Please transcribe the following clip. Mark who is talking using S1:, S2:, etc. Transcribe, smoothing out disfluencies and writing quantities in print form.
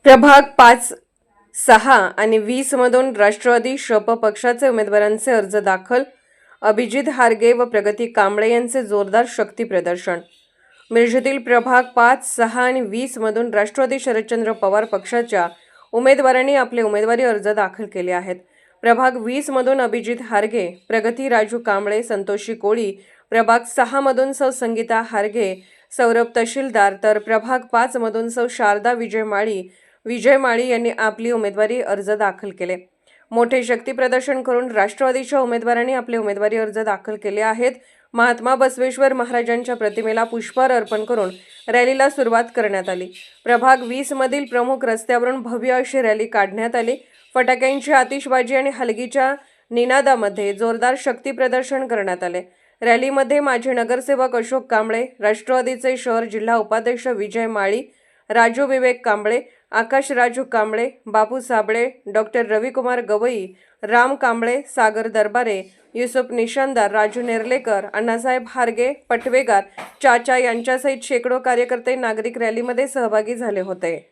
S1: प्रभाग 5, 6 आणि 20 मधून राष्ट्रवादी शप पक्षाचे उमेदवारांचे अर्ज दाखल. अभिजित हारगे व प्रगती कांबळे यांचे जोरदार शक्ती प्रदर्शन. मिरजेतील प्रभाग 5, 6 आणि 20 मधून राष्ट्रवादी शरदचंद्र पवार पक्षाच्या उमेदवारांनी आपले उमेदवारी अर्ज दाखल केले आहेत. प्रभाग 20 मधून अभिजित हारगे, प्रगती राजू कांबळे, संतोषी कोळी, प्रभाग 6 मधून सौ संगीता हारगे, सौरभ तहसीलदार, तर प्रभाग 5 मधून सौ शारदा विजय माळी यांनी आपली उमेदवारी अर्ज दाखल केले. मोठे शक्ती प्रदर्शन करून राष्ट्रवादीच्या उमेदवारांनी आपले उमेदवारी अर्ज दाखल केले आहेत. महात्मा बसवेश्वर महाराजांच्या प्रतिमेला पुष्पहार अर्पण करून रॅलीला सुरुवात करण्यात आली. प्रभाग 20 मधील प्रमुख रस्त्यावरून भव्य अशी रॅली काढण्यात आली. फटाक्यांची आतिषबाजी आणि हलगीच्या निनादामध्ये जोरदार शक्ती प्रदर्शन करण्यात आले. रॅलीमध्ये माजी नगरसेवक अशोक कांबळे, राष्ट्रवादीचे शहर जिल्हा उपाध्यक्ष विजय माळी, राजू विवेक कांबळे, आकाश राजू कांबळे, बापू साबळे, डॉक्टर रविकुमार गवई, राम कांबळे, सागर दरबारे, युसुफ निशानदार, राजू नेर्लेकर, अण्णासाहेब हारगे, पटवेगार, चाचा यांच्यासहित शेकडो कार्यकर्ते नागरिक रॅलीमध्ये सहभागी झाले होते.